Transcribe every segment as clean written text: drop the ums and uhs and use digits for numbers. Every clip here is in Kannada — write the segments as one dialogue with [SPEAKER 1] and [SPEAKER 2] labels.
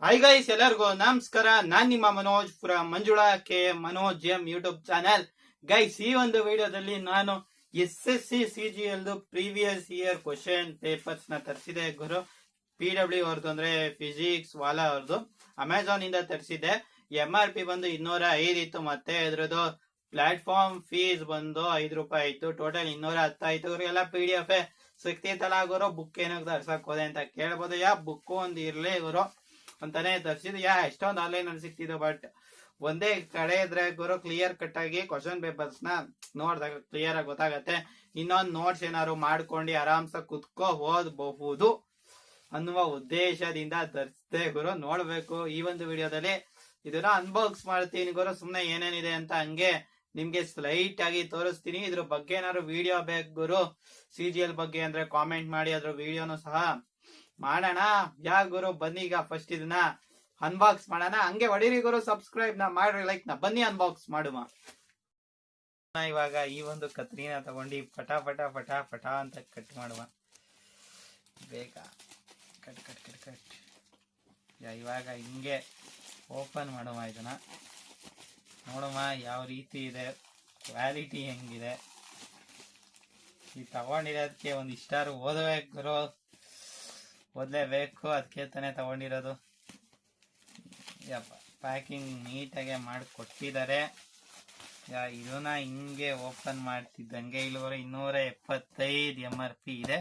[SPEAKER 1] ಹಾಯ್ ಗೈಸ್, ಎಲ್ಲರಿಗೂ ನಮಸ್ಕಾರ. ನಾನ್ ನಿಮ್ಮ Manoj Manjula K Manoj M YouTube channel. Guys, ಈ ಒಂದು ವಿಡಿಯೋದಲ್ಲಿ ನಾನು SSC CGL previous year question papers ನ ತರಿಸಿದೆ ಗುರು. PW ಅವ್ರದ್ದು ಅಂದ್ರೆ ಫಿಸಿಕ್ಸ್ ವಾಲಾ ಅವ್ರದ್ದು ಅಮೆಝಾನ್ ಇಂದ ತರಿಸಿದೆ. MRP ಬಂದು 205 ಇತ್ತು, ಮತ್ತೆ ಇದ್ರದ್ದು ಪ್ಲಾಟ್ಫಾರ್ಮ್ ಫೀಸ್ ಬಂದು ₹5 ಇತ್ತು. ಟೋಟಲ್ 210 ಆಯ್ತು. ಇವ್ರಿಗೆಲ್ಲ PDF ಸಿಕ್ತಿತ್ತಲ್ಲ ಗುರು, ಬುಕ್ ಏನಾಗ ತರ್ಸಕ್ ಹೋದೆ ಅಂತ ಕೇಳ್ಬೋದು. ಬುಕ್ ಒಂದು ಇರ್ಲಿ ಗುರು ಅಂತಾನೆ ತರ್ಸಿದ್. ಎಷ್ಟೊಂದು ಆನ್ಲೈನ್ ಅಲ್ಲಿ ಸಿಕ್ತಿದ್ದು, ಬಟ್ ಒಂದೇ ಕಡೆ ಇದ್ರೆ ಗುರು ಕ್ಲಿಯರ್ ಕಟ್ ಆಗಿ ಕ್ವಶನ್ ಪೇಪರ್ಸ್ ನ ನೋಡಿದಾಗ ಕ್ಲಿಯರ್ ಆಗಿ ಗೊತ್ತಾಗತ್ತೆ. ಇನ್ನೊಂದು ನೋಟ್ಸ್ ಏನಾದ್ರು ಮಾಡ್ಕೊಂಡು ಆರಾಮ್ಸ ಕುತ್ಕೋ ಓದಬಹುದು ಅನ್ನುವ ಉದ್ದೇಶದಿಂದ ತರಿಸಿದೆ ಗುರು. ನೋಡ್ಬೇಕು ಈ ಒಂದು ವಿಡಿಯೋದಲ್ಲಿ ಇದನ್ನ ಅನ್ಬಾಕ್ಸ್ ಮಾಡ್ತೀನಿ ಗುರು. ಸುಮ್ನೆ ಏನೇನಿದೆ ಅಂತ ಹಂಗೆ ನಿಮ್ಗೆ ಸ್ಲೈಟ್ ಆಗಿ ತೋರಿಸ್ತೀನಿ. ಇದ್ರ ಬಗ್ಗೆ ಏನಾದ್ರು ವಿಡಿಯೋ ಬೇಕು ಗುರು, CGL ಬಗ್ಗೆ ಅಂದ್ರೆ ಕಾಮೆಂಟ್ ಮಾಡಿ, ಅದ್ರ ವಿಡಿಯೋನು ಸಹ ಮಾಡೋಣ. ಗುರು ಬನ್ನಿ, ಈಗ ಫಸ್ಟ್ ಇದನ್ನ ಅನ್ಬಾಕ್ಸ್ ಮಾಡೋಣ. ಹಂಗೆ ಹೊಡಿರಿ ಗುರು, ಸಬ್ಸ್ಕ್ರೈಬ್ ನ ಮಾಡ್ರಿ, ಲೈಕ್ ನ. ಬನ್ನಿ ಅನ್ಬಾಕ್ಸ್ ಮಾಡುವ. ಇವಾಗ ಈ ಒಂದು ಕತ್ರಿನ ತಗೊಂಡು ಪಟ ಪಟ ಪಟ ಪಟ ಅಂತ ಕಟ್ ಮಾಡುವ. ಬೇಗ ಕಟ್ ಕಟ್ ಕಟ್ ಕಟ್. ಇವಾಗ ಹಿಂಗೆ ಓಪನ್ ಮಾಡುವ. ಇದನ್ನ ನೋಡುವ ಯಾವ ರೀತಿ ಇದೆ, ಕ್ವಾಲಿಟಿ ಹೆಂಗಿದೆ. ಈ ತಗೊಂಡಿರೋದಕ್ಕೆ ಒಂದು ಇಷ್ಟಾರು ಓದಬೇಕು ಗುರು, ಓದಲೇಬೇಕು, ಅದಕ್ಕೆ ತಾನೇ ತಗೊಂಡಿರೋದು. ಪ್ಯಾಕಿಂಗ್ ನೀಟಾಗೆ ಮಾಡಿ ಕೊಟ್ಟಿದ್ದಾರೆ. ಇದನ್ನ ಹಿಂಗೆ ಓಪನ್ ಮಾಡ್ತಿದ್ದಂಗೆ ಇಲ್ಲಿವರೆ 275 MRP ಇದೆ.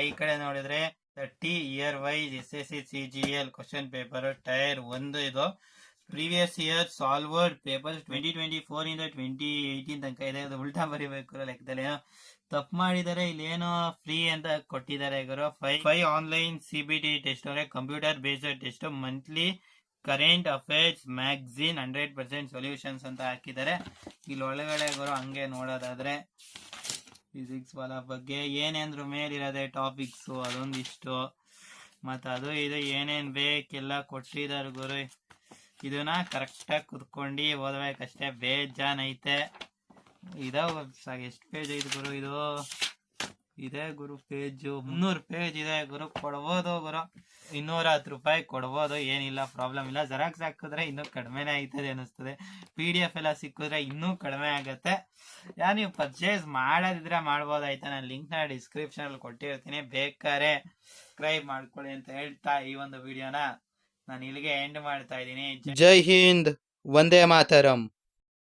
[SPEAKER 1] ಈ ಕಡೆ ನೋಡಿದ್ರೆ 30 year wise SSC CGL question paper tier 1 ಇದು. ಪ್ರೀವಿಯಸ್ ಇಯರ್ ಸಾಲ್ವರ್ಡ್ ಪೇಪರ್ಸ್ 2024 ಇಂದ 2018 ತನಕ ಇದೆ. ಅದು ಉಲ್ಟಾ ಬರಿಬೇಕು ಲೆಕ್ಕದಲ್ಲಿ. ಏನೋ ತಪ್ಪು ಮಾಡಿದರೆ ಇಲ್ಲಿ ಏನೋ ಫ್ರೀ ಅಂತ ಕೊಟ್ಟಿದ್ದಾರೆ ಗುರು. 5 ಆನ್ಲೈನ್ CBT ಟೆಸ್ಟ್ ಅಂದ್ರೆ computer based test, monthly current affairs magazine 100% solutions ಅಂತ ಹಾಕಿದ್ದಾರೆ. ಇಲ್ಲಿ ಒಳಗಡೆ ಗುರು ಹಂಗೆ ನೋಡೋದಾದ್ರೆ ಫಿಸಿಕ್ಸ್ ವಾಲ ಬಗ್ಗೆ ಏನೇಂದ್ರ ಮೇಲಿರೋದೆ ಟಾಪಿಕ್ಸ್ ಅದೊಂದಿಷ್ಟು, ಮತ್ತ ಅದು ಇದು ಏನೇನ್ ಬೇಕೆಲ್ಲ ಕೊಟ್ಟಿದ್ದಾರೆ ಗುರು. ಇದನ್ನ ಕರೆಕ್ಟಾಗಿ ಕುತ್ಕೊಂಡು ಓದ್ಬೇಕಷ್ಟೇ, ಬೇಜಾನ್ ಐತೆ. ಎಷ್ಟು ಪೇಜ್ ಐತೆ ಗುರು ಇದು? ಇದೆ ಗುರು ಪೇಜು 300 ಪೇಜ್ ಇದೆ ಗುರು. ಕೊಡ್ಬೋದು ಗುರು, ₹210 ಕೊಡ್ಬೋದು, ಏನಿಲ್ಲ, ಪ್ರಾಬ್ಲಮ್ ಇಲ್ಲ. ಜೆರಾಕ್ಸ್ ಹಾಕಿದ್ರೆ ಇನ್ನೂ ಕಡಿಮೆನೆ ಆಯ್ತದೆ ಅನಿಸ್ತದೆ. PDF ಎಲ್ಲ ಸಿಕ್ಕಿದ್ರೆ ಇನ್ನೂ ಕಡಿಮೆ ಆಗತ್ತೆ. ನೀವು ಪರ್ಚೇಸ್ ಮಾಡೋದಿದ್ರೆ ಮಾಡ್ಬೋದಾಯ್ತಾ. ನಾನು ಲಿಂಕ್ ನ ಡಿಸ್ಕ್ರಿಪ್ಷನ್ ಅಲ್ಲಿ ಕೊಟ್ಟಿರ್ತೀನಿ, ಬೇಕಾದ್ರೆ ಸಬ್ಸ್ಕ್ರೈಬ್ ಮಾಡ್ಕೊಳ್ಳಿ ಅಂತ ಹೇಳ್ತಾ ಈ ಒಂದು ವಿಡಿಯೋನ ನಾನು ಇಲ್ಲಿಗೆ ಎಂಡ್ ಮಾಡ್ತಾ ಇದ್ದೀನಿ. ಜೈ ಹಿಂದ್, ವಂದೇ ಮಾತರಂ.